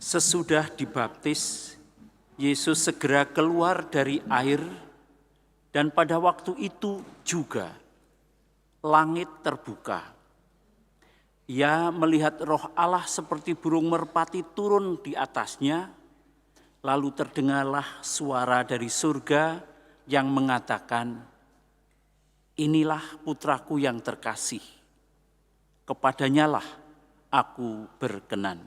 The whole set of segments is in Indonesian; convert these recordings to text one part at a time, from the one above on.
Sesudah dibaptis, Yesus segera keluar dari air, dan pada waktu itu juga langit terbuka. Ia melihat Roh Allah seperti burung merpati turun di atasnya, lalu terdengarlah suara dari surga yang mengatakan, "Inilah putraku yang terkasih, kepadanyalah aku berkenan."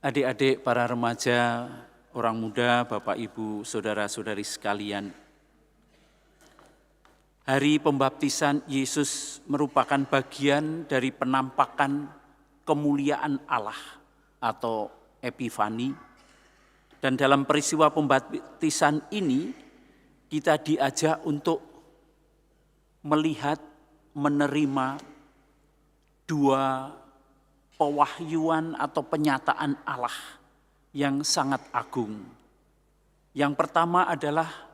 Adik-adik, para remaja, orang muda, Bapak, Ibu, saudara-saudari sekalian, hari pembaptisan Yesus merupakan bagian dari penampakan kemuliaan Allah atau Epifani. Dan dalam peristiwa pembaptisan ini, kita diajak untuk melihat, menerima dua pewahyuan atau penyataan Allah yang sangat agung. Yang pertama adalah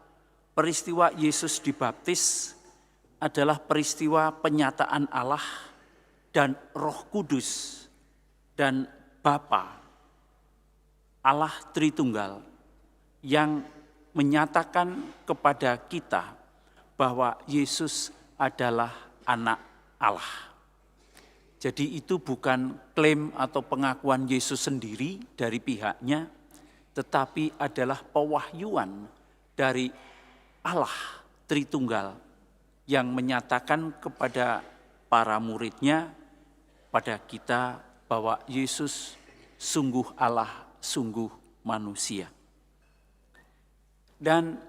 peristiwa Yesus dibaptis adalah peristiwa penyataan Allah dan Roh Kudus dan Bapa, Allah Tritunggal, yang menyatakan kepada kita bahwa Yesus adalah anak Allah. Jadi itu bukan klaim atau pengakuan Yesus sendiri dari pihaknya, tetapi adalah pewahyuan dari Allah Tritunggal yang menyatakan kepada para muridnya, pada kita, bahwa Yesus sungguh Allah, sungguh manusia. Dan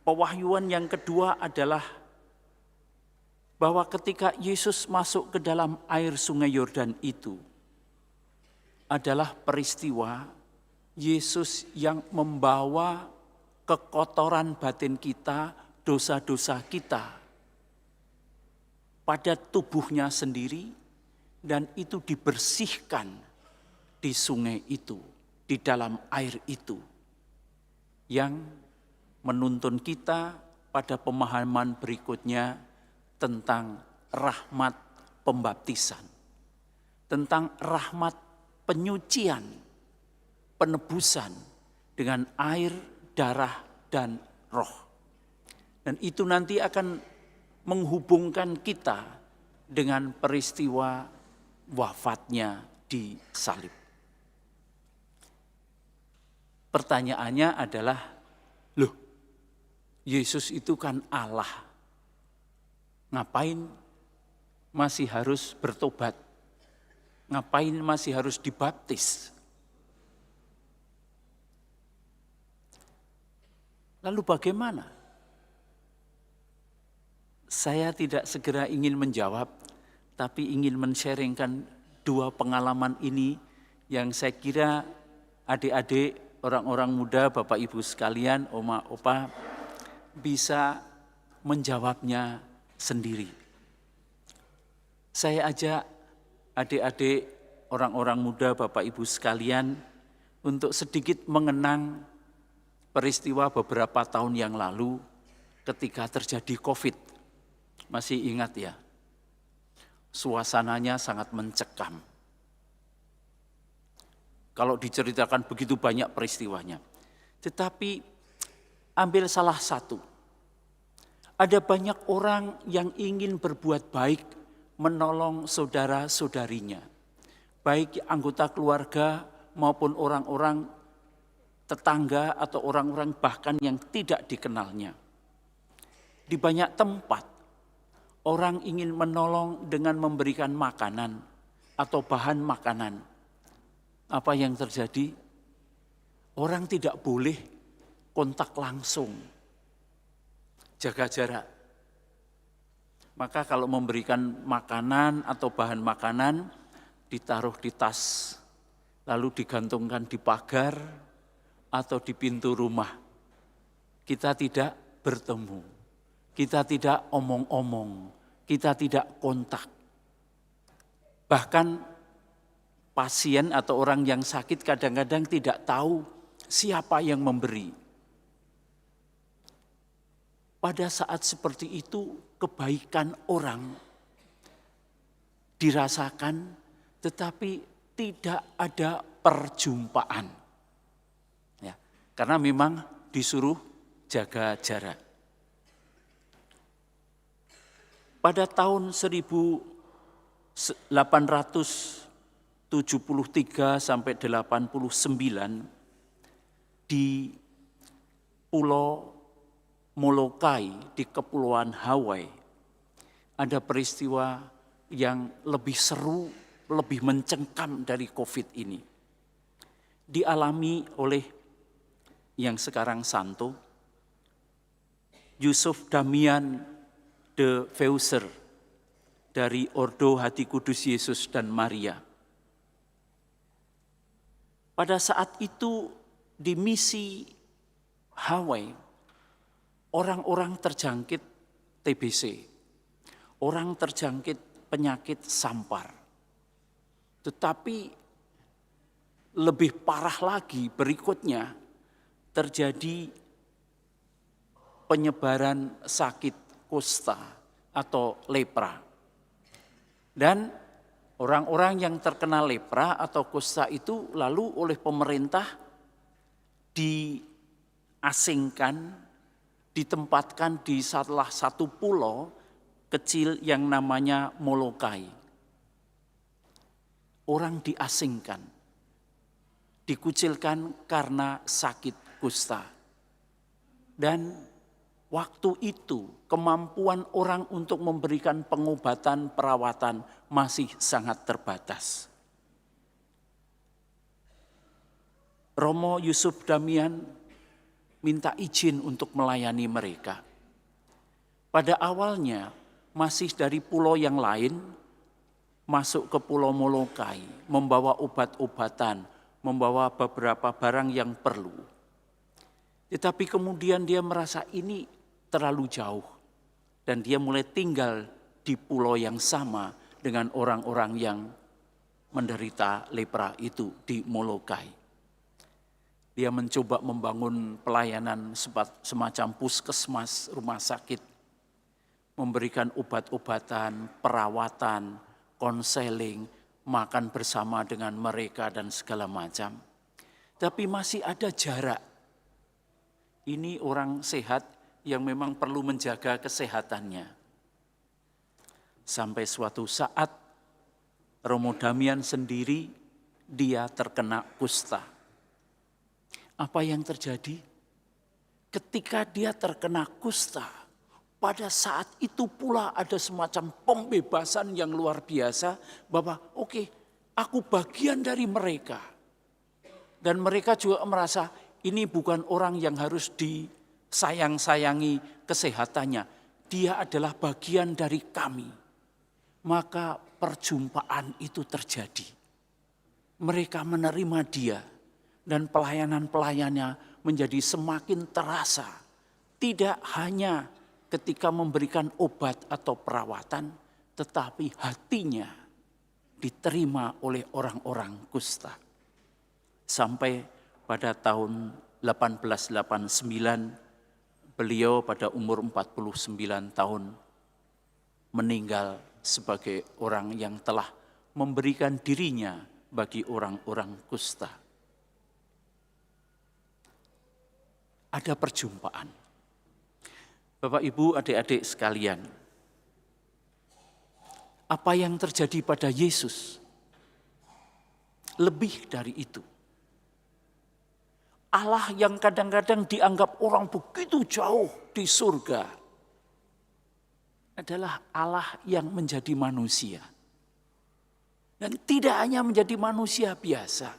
pewahyuan yang kedua adalah bahwa ketika Yesus masuk ke dalam air sungai Yordan itu adalah peristiwa Yesus yang membawa kekotoran batin kita, dosa-dosa kita pada tubuhnya sendiri, dan itu dibersihkan di sungai itu, di dalam air itu, yang menuntun kita pada pemahaman berikutnya tentang rahmat pembaptisan, tentang rahmat penyucian, penebusan dengan air, darah, dan roh. Dan itu nanti akan menghubungkan kita dengan peristiwa wafatnya di salib. Pertanyaannya adalah, loh, Yesus itu kan Allah. Ngapain masih harus bertobat? Ngapain masih harus dibaptis? Lalu bagaimana? Saya tidak segera ingin menjawab, tapi ingin men-sharingkan dua pengalaman ini yang saya kira adik-adik, orang-orang muda, Bapak Ibu sekalian, Oma, Opa, bisa menjawabnya sendiri. Saya ajak adik-adik, orang-orang muda, Bapak Ibu sekalian, untuk sedikit mengenang peristiwa beberapa tahun yang lalu ketika terjadi COVID. Masih ingat ya? Suasananya sangat mencekam. Kalau diceritakan begitu banyak peristiwanya. Tetapi ambil salah satu. Ada banyak orang yang ingin berbuat baik, menolong saudara-saudarinya. Baik anggota keluarga maupun orang-orang tetangga atau orang-orang bahkan yang tidak dikenalnya. Di banyak tempat, orang ingin menolong dengan memberikan makanan atau bahan makanan. Apa yang terjadi? Orang tidak boleh kontak langsung. Jaga jarak. Maka kalau memberikan makanan atau bahan makanan, ditaruh di tas, lalu digantungkan di pagar atau di pintu rumah. Kita tidak bertemu, kita tidak omong-omong, kita tidak kontak. Bahkan pasien atau orang yang sakit kadang-kadang tidak tahu siapa yang memberi. Pada saat seperti itu, kebaikan orang dirasakan, tetapi tidak ada perjumpaan. Ya, karena memang disuruh jaga jarak. Pada tahun 1873 sampai 89 di Pulau Molokai di Kepulauan Hawaii ada peristiwa yang lebih seru, lebih mencengkam dari COVID ini. Dialami oleh yang sekarang santo, Yusuf Damian de Veuser dari Ordo Hati Kudus Yesus dan Maria. Pada saat itu di misi Hawaii, orang-orang terjangkit TBC, orang terjangkit penyakit sampar. Tetapi lebih parah lagi berikutnya terjadi penyebaran sakit kusta atau lepra. Dan orang-orang yang terkena lepra atau kusta itu lalu oleh pemerintah diasingkan, ditempatkan di salah satu pulau kecil yang namanya Molokai. Orang diasingkan, dikucilkan karena sakit kusta. Dan waktu itu kemampuan orang untuk memberikan pengobatan, perawatan masih sangat terbatas. Romo Yusuf Damian minta izin untuk melayani mereka. Pada awalnya masih dari pulau yang lain masuk ke Pulau Molokai, membawa obat-obatan, membawa beberapa barang yang perlu. Tetapi kemudian dia merasa ini terlalu jauh dan dia mulai tinggal di pulau yang sama dengan orang-orang yang menderita lepra itu di Molokai. Dia mencoba membangun pelayanan semacam puskesmas, rumah sakit, memberikan obat-obatan, perawatan, konseling, makan bersama dengan mereka dan segala macam. Tapi masih ada jarak. Ini orang sehat yang memang perlu menjaga kesehatannya. Sampai suatu saat Romo Damian sendiri dia terkena kusta. Apa yang terjadi? Ketika dia terkena kusta, pada saat itu pula ada semacam pembebasan yang luar biasa bahwa oke, aku bagian dari mereka. Dan mereka juga merasa ini bukan orang yang harus disayang-sayangi kesehatannya. Dia adalah bagian dari kami. Maka perjumpaan itu terjadi. Mereka menerima dia dan pelayanan-pelayannya menjadi semakin terasa. Tidak hanya ketika memberikan obat atau perawatan, tetapi hatinya diterima oleh orang-orang kusta. Sampai pada tahun 1889, beliau pada umur 49 tahun meninggal sebagai orang yang telah memberikan dirinya bagi orang-orang kusta. Ada perjumpaan. Bapak, Ibu, adik-adik sekalian, apa yang terjadi pada Yesus lebih dari itu. Allah yang kadang-kadang dianggap orang begitu jauh di surga adalah Allah yang menjadi manusia. Dan tidak hanya menjadi manusia biasa,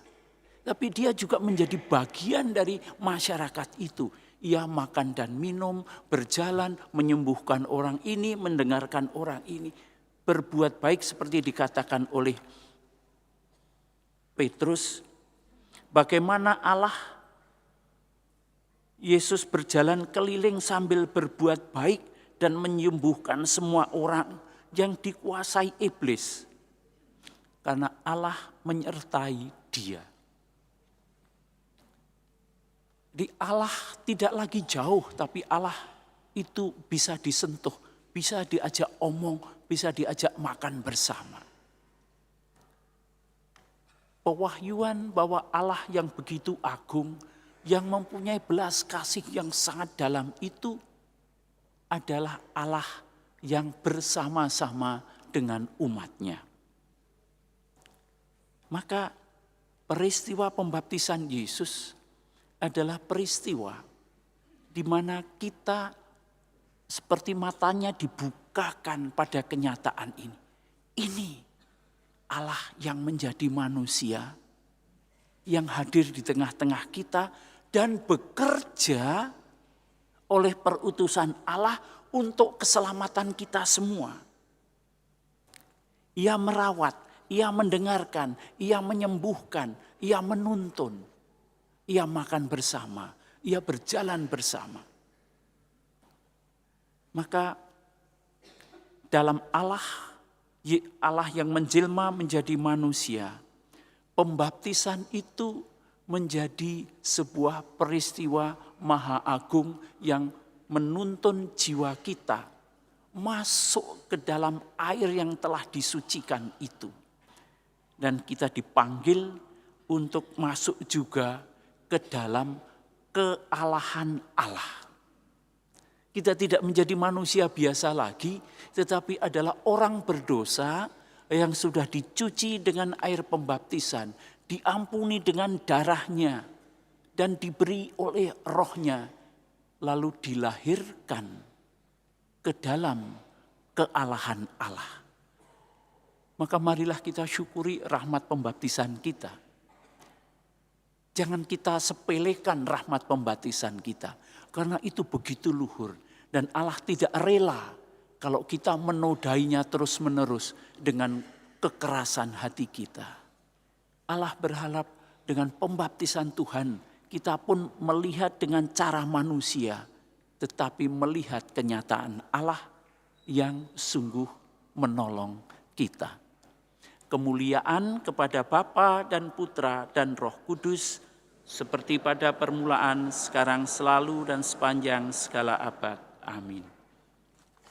tapi dia juga menjadi bagian dari masyarakat itu. Ia makan dan minum, berjalan, menyembuhkan orang ini, mendengarkan orang ini. Berbuat baik seperti dikatakan oleh Petrus. Bagaimana Allah Yesus berjalan keliling sambil berbuat baik dan menyembuhkan semua orang yang dikuasai iblis. Karena Allah menyertai dia. Di Allah tidak lagi jauh, tapi Allah itu bisa disentuh, bisa diajak omong, bisa diajak makan bersama. pewahyuan bahwa Allah yang begitu agung, yang mempunyai belas kasih yang sangat dalam itu adalah Allah yang bersama-sama dengan umatnya. Maka peristiwa pembaptisan Yesus adalah peristiwa di mana kita seperti matanya dibukakan pada kenyataan ini. Ini Allah yang menjadi manusia, yang hadir di tengah-tengah kita dan bekerja oleh perutusan Allah untuk keselamatan kita semua. Ia merawat, ia mendengarkan, ia menyembuhkan, ia menuntun, ia makan bersama, ia berjalan bersama. Maka dalam Allah yang menjelma menjadi manusia, pembaptisan itu menjadi sebuah peristiwa maha agung yang menuntun jiwa kita masuk ke dalam air yang telah disucikan itu. Dan kita dipanggil untuk masuk juga ke dalam kealahan Allah. Kita tidak menjadi manusia biasa lagi, tetapi adalah orang berdosa yang sudah dicuci dengan air pembaptisan, diampuni dengan darahnya, dan diberi oleh rohnya, lalu dilahirkan ke dalam kealahan Allah. Maka marilah kita syukuri rahmat pembaptisan kita. Jangan kita sepelekan rahmat pembaptisan kita, karena itu begitu luhur. Dan Allah tidak rela kalau kita menodainya terus-menerus dengan kekerasan hati kita. Allah berharap dengan pembaptisan Tuhan, kita pun melihat dengan cara manusia, tetapi melihat kenyataan Allah yang sungguh menolong kita. Kemuliaan kepada Bapa dan Putra dan Roh Kudus, seperti pada permulaan, sekarang, selalu, dan sepanjang segala abad. Amin.